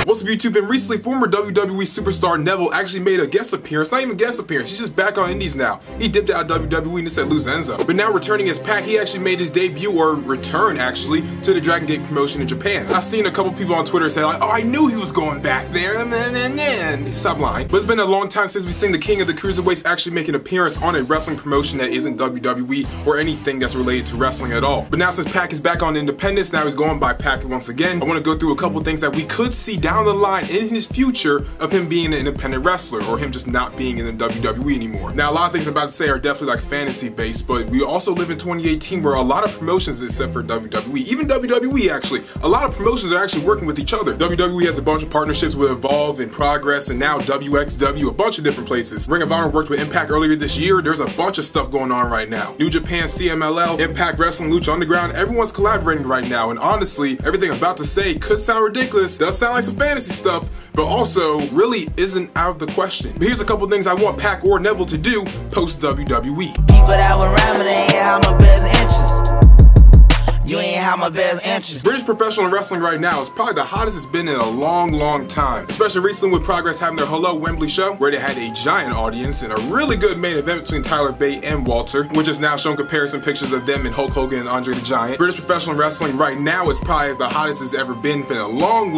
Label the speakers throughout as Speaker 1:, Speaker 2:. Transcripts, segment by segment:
Speaker 1: What's up YouTube? And recently, former WWE superstar Neville actually made a guest appearance, not even guest appearance, he's just back on indies now. He dipped out of WWE and said lose Enzo. But now returning as Pac, he actually made his debut, or return actually, to the Dragon Gate promotion in Japan. I've seen a couple people on Twitter say like, oh, I knew he was going back there, stop lying. But it's been a long time since we've seen the king of the cruiserweights actually make an appearance on a wrestling promotion that isn't WWE or anything that's related to wrestling at all. But now since Pac is back on Independence, now he's going by Pac once again, I want to go through a couple things that we could see down the line in his future of him being an independent wrestler or him just not being in the WWE anymore. Now a lot of things I'm about to say are definitely like fantasy based, but we also live in 2018 where a lot of promotions, except for WWE, even WWE actually, a lot of promotions are actually working with each other. WWE has a bunch of partnerships with Evolve and Progress and now WXW, a bunch of different places. Ring of Honor worked with Impact earlier this year. There's a bunch of stuff going on right now. New Japan, CMLL, Impact Wrestling, Lucha Underground, everyone's collaborating right now, and honestly, everything I'm about to say could sound ridiculous, does sound like some fantasy stuff, but also really isn't out of the question. But here's a couple things I want Pac or Neville to do post-WWE.
Speaker 2: Keep it out with Ramen, ain't how my best interest. You ain't have my best interest.
Speaker 1: British professional wrestling right now is probably the hottest it's been in a long time. Especially recently with Progress having their Hello Wembley show, where they had a giant audience and a really good main event between Tyler Bate and Walter, which is now showing comparison pictures of them and Hulk Hogan and Andre the Giant. British professional wrestling right now is probably the hottest it's ever been for a long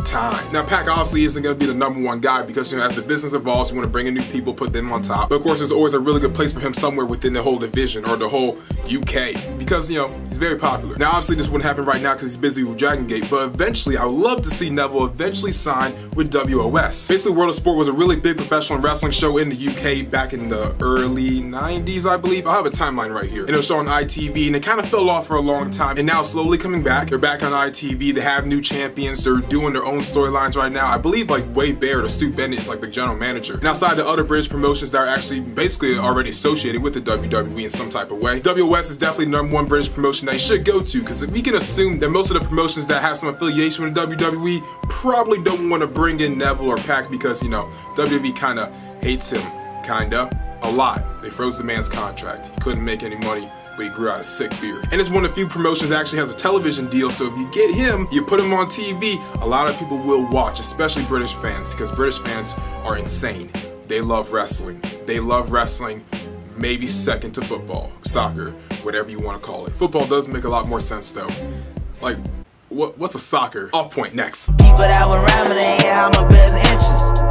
Speaker 1: time. Now Pac obviously isn't going to be the #1 guy because, you know, as the business evolves, you want to bring in new people, put them on top. But of course, there's always a really good place for him somewhere within the whole division or the whole UK. Because, you know, he's very popular. Now, obviously, this wouldn't happen right now because he's busy with Dragon Gate, but eventually, I would love to see Neville eventually sign with WOS. Basically, World of Sport was a really big professional wrestling show in the UK back in the early 90s, I believe. I have a timeline right here. And it was shown on ITV, and it kind of fell off for a long time, and now slowly coming back. They're back on ITV, they have new champions, they're doing their own storylines right now. I believe, like, Wade Baird or Stu Bennett is, like, the general manager. And outside the other British promotions that are actually basically already associated with the WWE in some type of way, WOS is definitely the #1 British promotion that you should go to, because we can assume that most of the promotions that have some affiliation with WWE probably don't want to bring in Neville or Pac because, you know, WWE kind of hates him, a lot. They froze the man's contract. He couldn't make any money, but he grew out a sick beard. And it's one of the few promotions that actually has a television deal, so if you get him, you put him on TV, a lot of people will watch, especially British fans, because British fans are insane. They love wrestling. They love wrestling. Maybe second to football, soccer, whatever you want to call it. Football does make a lot more sense though. Like, what's a soccer? Off point, next.
Speaker 2: Keep it out with Ramen, ain't how my best interest.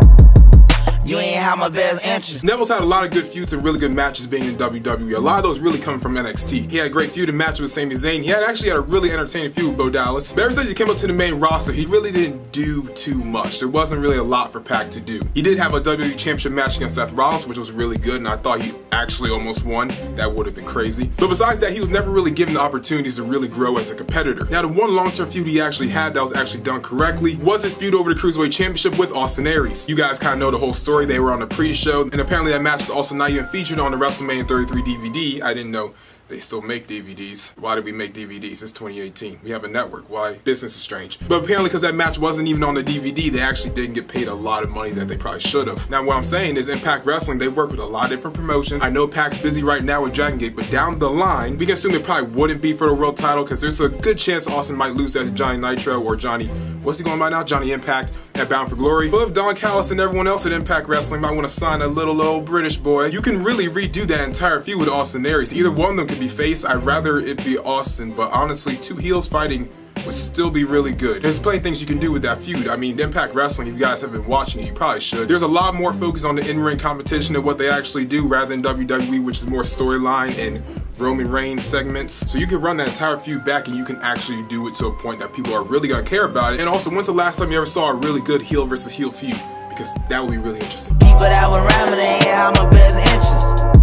Speaker 2: You ain't have my best interest.
Speaker 1: Neville's had a lot of good feuds and really good matches being in WWE. A lot of those really coming from NXT. He had a great feud and match with Sami Zayn. He actually had a really entertaining feud with Bo Dallas. But ever since he came up to the main roster, he really didn't do too much. There wasn't really a lot for Pac to do. He did have a WWE Championship match against Seth Rollins, which was really good, and I thought he actually almost won. That would have been crazy. But besides that, he was never really given the opportunities to really grow as a competitor. Now, the one long-term feud he actually had that was actually done correctly was his feud over the Cruiserweight Championship with Austin Aries. You guys kind of know the whole story. They were on the pre-show, and apparently that match is also not even featured on the WrestleMania 33 DVD. I didn't know they still make DVDs. Why did we make DVDs? It's 2018. We have a network. Why? Business is strange. But apparently because that match wasn't even on the DVD, they actually didn't get paid a lot of money that they probably should have. Now what I'm saying is Impact Wrestling, they work with a lot of different promotions. I know Pac's busy right now with Dragon Gate, but down the line, we can assume it probably wouldn't be for the world title because there's a good chance Austin might lose that to Johnny Nitro or Johnny, what's he going by now? Johnny Impact at Bound for Glory. But if Don Callis and everyone else at Impact Wrestling might want to sign a little old British boy, you can really redo that entire feud with Austin Aries. Either one of them could be face. I'd rather it be Austin, but honestly, two heels fighting would still be really good. There's plenty of things you can do with that feud. I mean, Impact Wrestling, if you guys have been watching it, you probably should. There's a lot more focus on the in-ring competition and what they actually do rather than WWE, which is more storyline and Roman Reigns segments. So you can run that entire feud back and you can actually do it to a point that people are really gonna care about it. And also, when's the last time you ever saw a really good heel versus heel feud? Because that would be really interesting.
Speaker 2: Keep it out with Ramen, ain't how my best interest.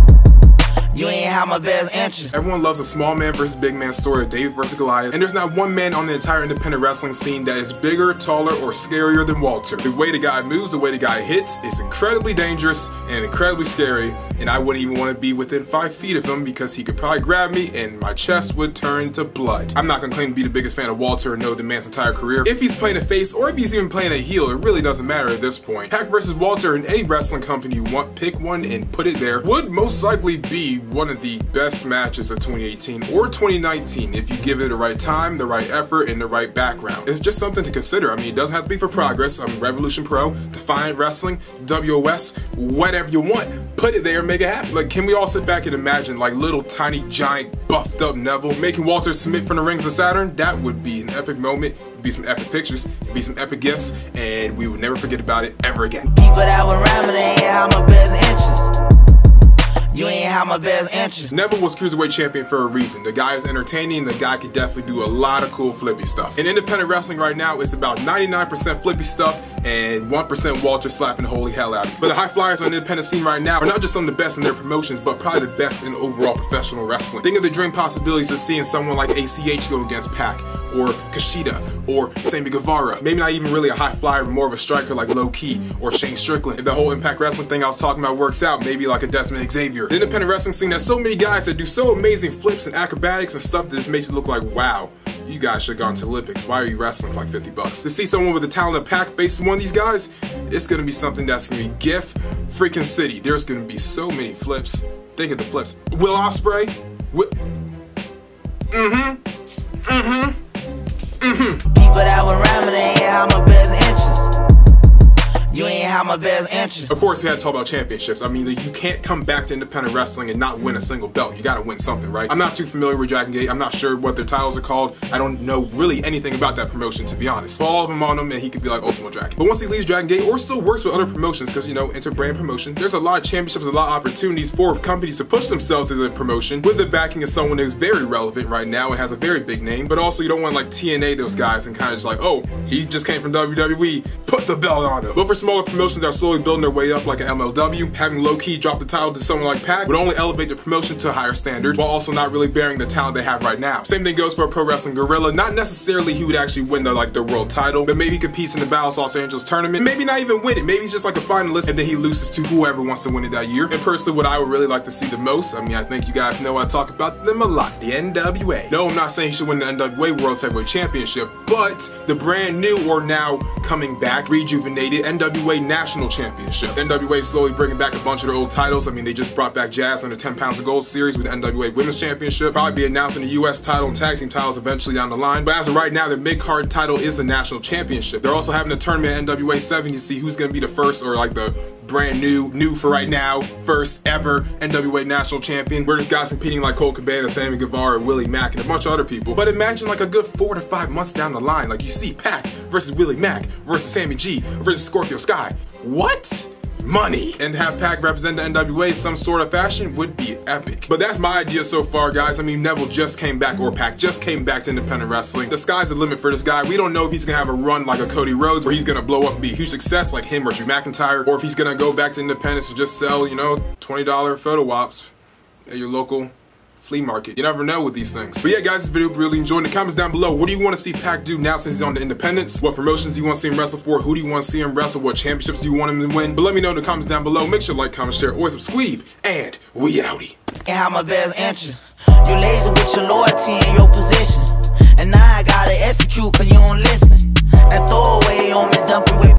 Speaker 2: You ain't have my best interest.
Speaker 1: Everyone loves a small man versus big man story of David versus Goliath, and there's not one man on the entire independent wrestling scene that is bigger, taller, or scarier than Walter. The way the guy moves, the way the guy hits, is incredibly dangerous and incredibly scary, and I wouldn't even want to be within 5 feet of him because he could probably grab me and my chest would turn to blood. I'm not gonna claim to be the biggest fan of Walter or know the man's entire career. If he's playing a face or if he's even playing a heel, it really doesn't matter at this point. Pac versus Walter in any wrestling company you want, pick one and put it there, would most likely be one of the best matches of 2018 or 2019 if you give it the right time, the right effort, and the right background. It's just something to consider. I mean, it doesn't have to be for Progress. Revolution Pro, Defiant Wrestling, WOS, whatever you want. Put it there and make it happen. Like, can we all sit back and imagine like little tiny giant buffed up Neville making Walter submit from the rings of Saturn? That would be an epic moment. It'd be some epic pictures, it'd be some epic gifts, and we would never forget about it ever again.
Speaker 2: People that were rhyming, they ain't have my best interest. You ain't have my best interest.
Speaker 1: Neville was Cruiserweight Champion for a reason. The guy is entertaining, the guy could definitely do a lot of cool flippy stuff. In independent wrestling right now, it's about 99% flippy stuff and 1% Walter slapping the holy hell out of you. But the high flyers on the independent scene right now are not just some of the best in their promotions, but probably the best in overall professional wrestling. Think of the dream possibilities of seeing someone like ACH go against Pac, or Kushida, or Sammy Guevara. Maybe not even really a high flyer, but more of a striker like Low Key or Shane Strickland. If the whole Impact Wrestling thing I was talking about works out, maybe like a Desmond Xavier. The independent wrestling scene has so many guys that do so amazing flips and acrobatics and stuff that just makes you look like, wow, you guys should have gone to the Olympics. Why are you wrestling for like 50 bucks? To see someone with the talent of Pac face one of these guys, it's gonna be something that's gonna be GIF freaking city. There's gonna be so many flips. Think of the flips. Will Ospreay?
Speaker 2: People that were rhyming, they ain't have my best interest. You ain't have my best interest.
Speaker 1: Of course, we had to talk about championships. I mean, you can't come back to independent wrestling and not win a single belt. You gotta win something, right? I'm not too familiar with Dragon Gate. I'm not sure what their titles are called. I don't know really anything about that promotion, to be honest. But all of them on him, and he could be like Ultimate Dragon. But once he leaves Dragon Gate, or still works with other promotions, because, you know, inter-brand promotion, there's a lot of championships, a lot of opportunities for companies to push themselves as a promotion with the backing of someone who's very relevant right now and has a very big name. But also, you don't want to like TNA those guys and kind of just like, oh, he just came from WWE, put the belt on him. But for smaller promotions that are slowly building their way up, like an MLW, having Low Key drop the title to someone like Pac would only elevate the promotion to a higher standard, while also not really bearing the talent they have right now. Same thing goes for a Pro Wrestling Guerrilla. Not necessarily he would actually win the world title, but maybe he competes in the Battle of Los Angeles tournament. Maybe not even win it. Maybe he's just like a finalist, and then he loses to whoever wants to win it that year. And personally, what I would really like to see the most, I mean, I think you guys know I talk about them a lot, the NWA. No, I'm not saying he should win the NWA World Heavyweight Championship, but the brand new, or now coming back, rejuvenated NWA National Championship. NWA is slowly bringing back a bunch of their old titles. I mean, they just brought back Jazz on the 10 Pounds of Gold series with the NWA Women's Championship. Probably be announcing the US title and tag team titles eventually down the line. But as of right now, their mid-card title is the National Championship. They're also having a tournament at NWA 7 to see who's going to be the first, or like the brand new for right now, first ever NWA National Champion, where there's guys competing like Colt Cabana, Sammy Guevara, Willie Mack, and a bunch of other people. But imagine like a good 4 to 5 months down the line, like you see Pac versus Willie Mack versus Sammy G versus Scorpio Sky. What? Money. And have Pac represent the NWA in some sort of fashion would be epic. But that's my idea so far, guys. I mean, Neville just came back, or Pac just came back to independent wrestling. The sky's the limit for this guy. We don't know if he's gonna have a run like a Cody Rhodes, where he's gonna blow up and be a huge success like him or Drew McIntyre, or if he's gonna go back to independence and just sell, you know, $20 photo ops at your local flea market. You never know with these things. But yeah, guys, this video really enjoyed. In the comments down below, what do you want to see Pac do now since he's on the independents? What promotions do you want to see him wrestle for? Who do you want to see him wrestle? What championships do you want him to win? But let me know in the comments down below. Make sure to like, comment, share, or subscribe. And we outie.
Speaker 2: Ain't have my best interest. You lazy with your loyalty and your position, and now I gotta execute cause you don't listen. And throw away on me dumping with